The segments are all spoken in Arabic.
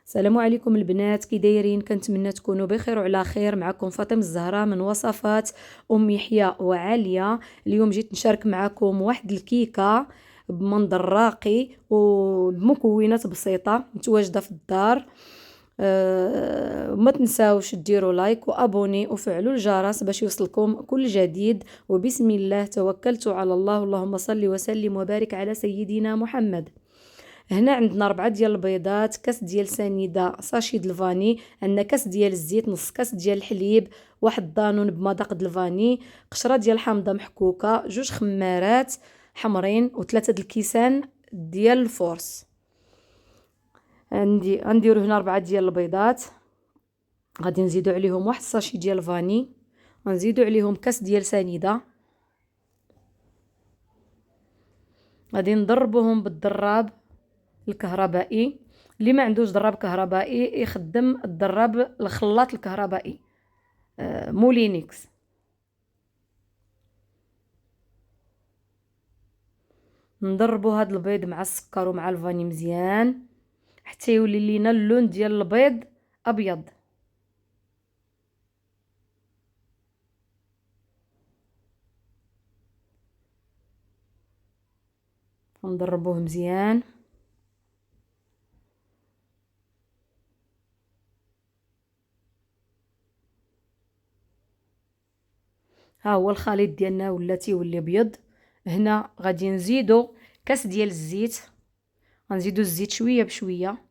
السلام عليكم البنات، كي دايرين؟ كنتمنى تكونوا بخير وعلى خير. معكم فاطمه الزهراء من وصفات ام يحيى وعاليه. اليوم جيت نشارك معكم واحد الكيكه بمنظر راقي وبمكونات بسيطه متواجده في الدار. ما تنساوش ديروا لايك وابوني وفعلوا الجرس باش يوصلكم كل جديد. وبسم الله توكلت على الله، اللهم صل وسلم وبارك على سيدنا محمد. هنا عندنا 4 ديال البيضات، كاس ديال سنيده، ساشي د الفاني، عندنا كاس ديال الزيت، نص كاس ديال الحليب، واحد دانون بمذاق د الفاني، قشره ديال الحامضه محكوكه، 2 خمارات حمرين و3 د الكيسان ديال الفورس. غنديرو هنا 4 ديال البيضات، غادي نزيدو عليهم واحد ساشي ديال الفاني، غنزيدو عليهم كاس ديال سنيده، غادي نضربوهم بالضراب الكهربائي. اللي ما عندوش ضراب كهربائي يخدم الضراب الخلاط الكهربائي، مولينكس. نضربوا هاد البيض مع السكر ومع الفاني مزيان حتى يولي لينا اللون ديال البيض ابيض. نضربوه مزيان. ها هو الخليط ديالنا ولا تيولي ابيض. هنا غادي نزيدو كاس ديال الزيت، غنزيدو الزيت شويه بشويه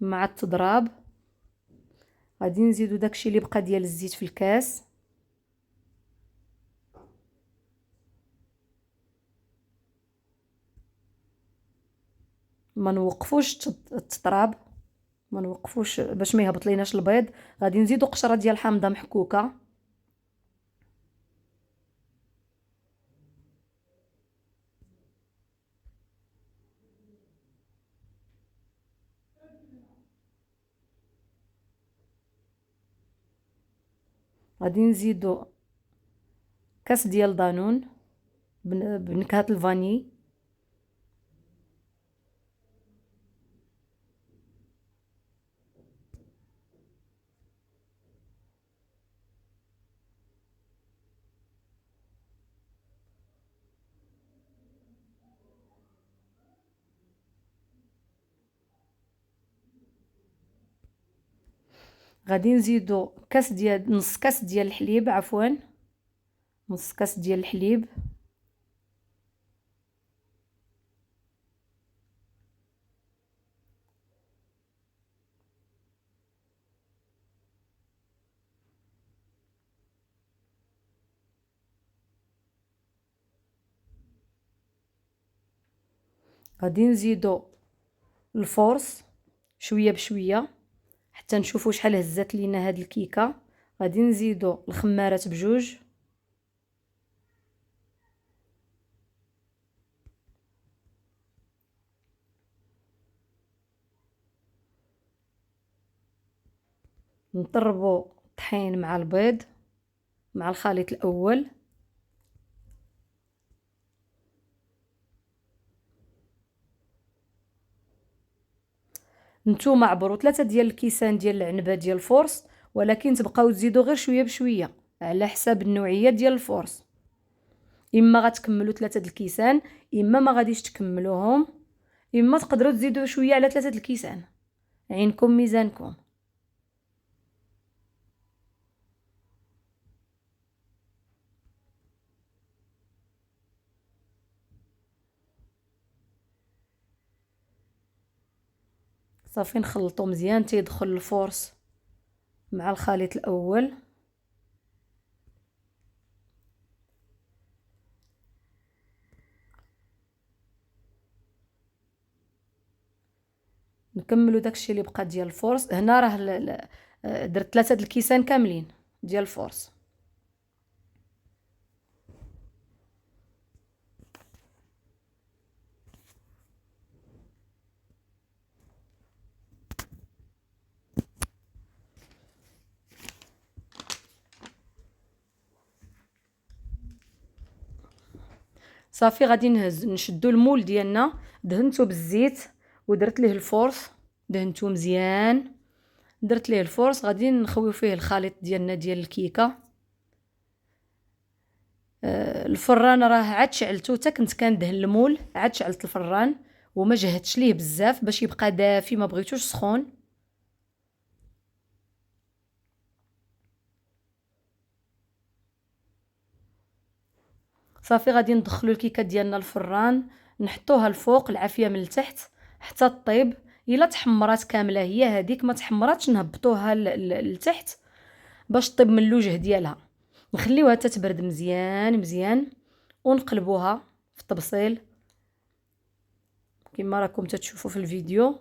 مع التضراب. غادي نزيدو داكشي اللي بقى ديال الزيت في الكاس، ما نوقفوش التطراب، ما نوقفوش باش ما يهبط ليناش البيض. غادي نزيدو قشره ديال الحامضه محكوكه، غادي نزيدو كاس ديال دانون بنكهه الفاني، غادي نزيدو نص كاس ديال الحليب، عفوا نص كاس ديال الحليب، غادي نزيدو الفورس شويه بشويه حتى نشوفوا شحال هزات لينا هاد الكيكه. غادي نزيدو الخمارات بجوج، نطربو الطحين مع البيض مع الخليط الاول. نتوما عبروا 3 ديال الكيسان ديال العنبه ديال الفورس، ولكن تبقاو تزيدوا غير شويه بشويه على حساب النوعيه ديال الفورس. اما غتكملوا 3 د الكيسان، اما ما غاديش تكملوهم، اما تقدروا تزيدوا شويه على 3 د الكيسان، عينكم ميزانكم. صافي نخلطوا مزيان تيدخل الفورس مع الخليط الاول. نكملوا داكشي اللي بقى ديال الفورس. هنا راه درت 3 د الكيسان كاملين ديال الفورس. صافي غادي نشدو المول ديالنا، دهنتو بالزيت ودرت ليه الفورص، دهنتو مزيان، درت ليه الفورص. غادي نخويو فيه الخليط ديالنا ديال الكيكه. الفران راه عاد شعلتو، حتى كنت كندهن المول عاد شعلت الفران وما جهدتش ليه بزاف باش يبقى دافي، ما بغيتوش سخون. صافي غادي ندخلو الكيكه ديالنا الفران، نحطوها الفوق العافيه من التحت حتى طيب. الا تحمرات كامله هي هذيك، ما تحمراتش نهبطوها لتحت باش طيب من الوجه ديالها. نخليوها حتى تبرد مزيان مزيان ونقلبوها في الطبسيل كما راكم تتشوفوا في الفيديو.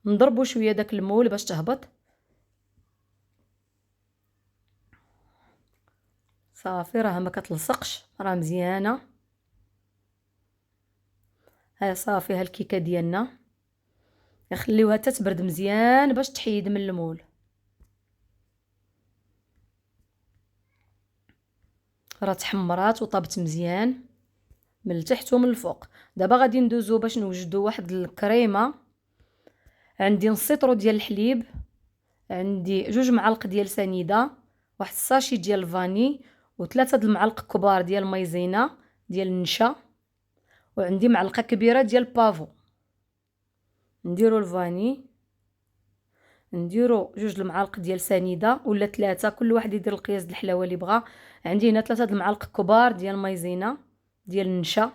نضربوا شويه داك المول باش تهبط. صافي راه ما كتلصقش، راه مزيانه. ها صافي ها الكيكه ديالنا، نخليوها حتى تبرد مزيان باش تحيد من المول. راه تحمرات وطابت مزيان من التحت ومن الفوق. دابا غادي ندوزو باش نوجدو واحد الكريمه. عندي نص لتر ديال الحليب، عندي 2 معالق ديال سنيده، واحد الساشي ديال الفاني، وثلاثه د المعالق كبار ديال المايزينا ديال النشا، وعندي معلقه كبيره ديال البافو. نديرو الفاني، نديرو 2 المعالق ديال سنيده ولا 3، كل واحد يدير القياس د الحلاوه اللي بغا. عندي هنا 3 د المعالق كبار ديال المايزينا ديال النشا.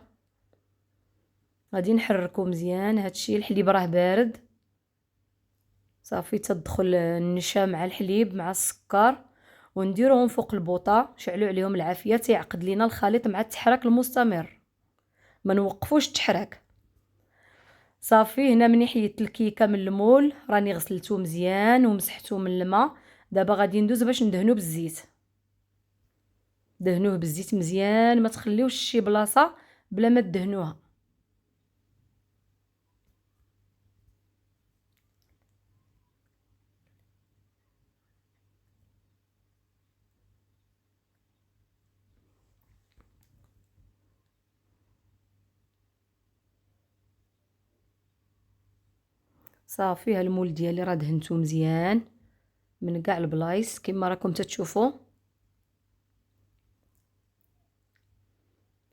غادي نحركو مزيان. هادشي الحليب راه بارد. صافي تدخل النشا مع الحليب مع السكر ونديروهم فوق البوطه، شعلوا عليهم العافيه تيعقد لينا الخليط مع التحراك المستمر، ما نوقفوش التحراك. صافي هنا مني حيدت الكيكه من المول راني غسلته مزيان ومسحته من الماء. دابا غادي ندوز باش ندهنو بالزيت. دهنوه بالزيت مزيان، ما تخليوش شي بلاصه بلا ما تدهنوها. صافي ها المول ديالي راه دهنتو مزيان من كاع البلايص كما راكم تتشوفوا.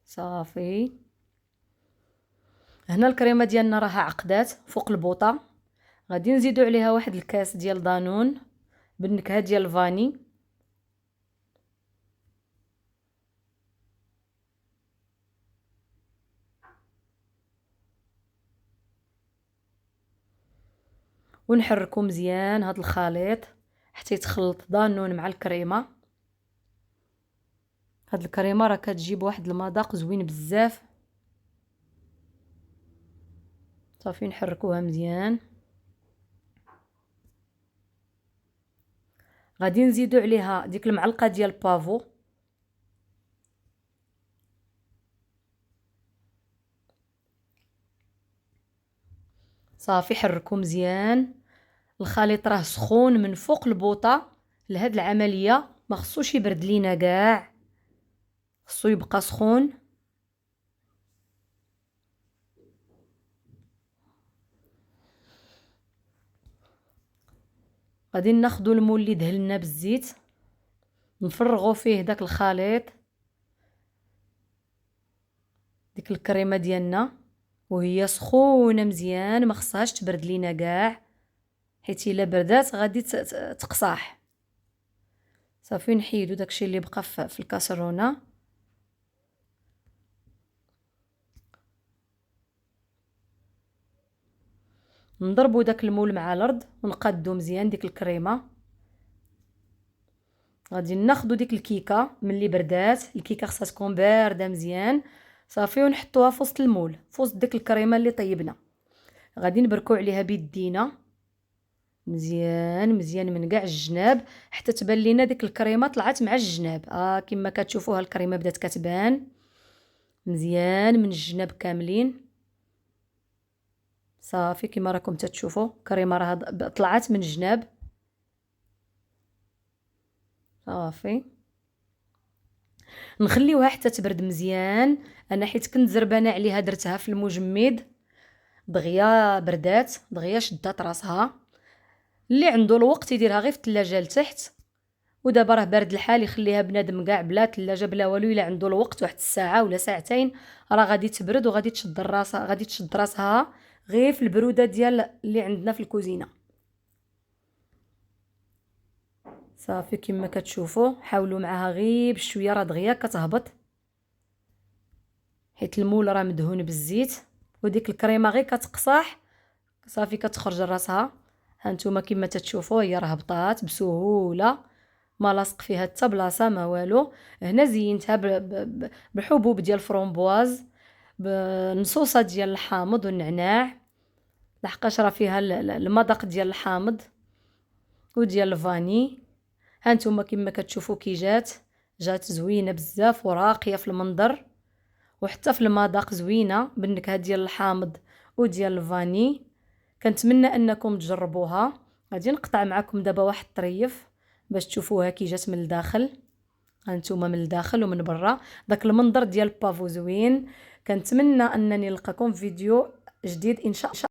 صافي هنا الكريمه ديالنا راها عقدات فوق البوطه. غادي نزيدو عليها واحد الكاس ديال دانون بالنكهه ديال الفاني. ونحركو مزيان هاد الخليط حتى يتخلط دانون مع الكريمه. هاد الكريمه راه كتجيب واحد المذاق زوين بزاف. صافي نحركوها مزيان. غادي نزيدو عليها ديك المعلقه ديال البافو. صافي حركو مزيان. الخليط راه سخون من فوق البوطه لهاد العمليه، ما خصوش يبرد لينا كاع، خصو يبقى سخون. غادي ناخدو المول اللي دهلنا بالزيت، نفرغو فيه داك الخليط ديك الكريمه ديالنا وهي سخونه مزيان، ما خصهاش تبرد لينا كاع حيت الا بردات غادي تقصاح. صافي نحيدو داكشي اللي بقى في الكاسرونه. نضربو داك المول مع الارض ونقادو مزيان ديك الكريمه. غادي ناخدو ديك الكيكه ملي بردات، الكيكه خصها تكون بارده مزيان. صافي ونحطوها في وسط المول في وسط ديك الكريمه اللي طيبنا. غادي نبركو عليها بيدينا مزيان مزيان من كاع الجناب حتى تبان لينا ديك الكريمه طلعت مع الجناب. كما كتشوفوها الكريمه بدات كتبان مزيان من الجناب كاملين. صافي كما راكم تتشوفوا الكريمه راه طلعت من الجناب. صافي نخليوها حتى تبرد مزيان. انا حيت كنت زربانه عليها درتها في المجمد، دغيا بردات، دغيا شدات راسها. اللي عنده الوقت يديرها غير في الثلاجه لتحت، ودابا راه بارد الحال يخليها بنادم كاع بلا ثلاجه بلا والو. الا عنده الوقت واحد الساعه ولا ساعتين راه غادي تبرد وغادي تشد راسها، غادي تشد راسها غير في البروده ديال اللي عندنا في الكوزينه. صافي كما كتشوفوا حاولوا معها غير بشويه، راه دغيا كتهبط حيت المول راه مدهون بالزيت، وديك الكريمه غير كتقصاح صافي كتخرج راسها. هانتوما كما تتشوفوا هي راه هبطات بسهوله، ما لاصق فيها حتى بلاصه ما والو. هنا زينتها بحبوب ديال الفرومبواز، بنصوصه ديال الحامض والنعناع، لحقاش راه فيها المذاق ديال الحامض وديال الفاني. هانتوما كما كتشوفوا كي جات زوينه بزاف وراقيه في المنظر، وحتى في المذاق زوينه بالنكهه ديال الحامض وديال الفاني. كنتمنى انكم تجربوها. غادي نقطع معكم دابا واحد الطريف باش تشوفوها كي جات من الداخل. هانتوما من الداخل ومن برا داك المنظر ديال البافو زوين. كنتمنى انني نلقاكم في فيديو جديد ان شاء الله.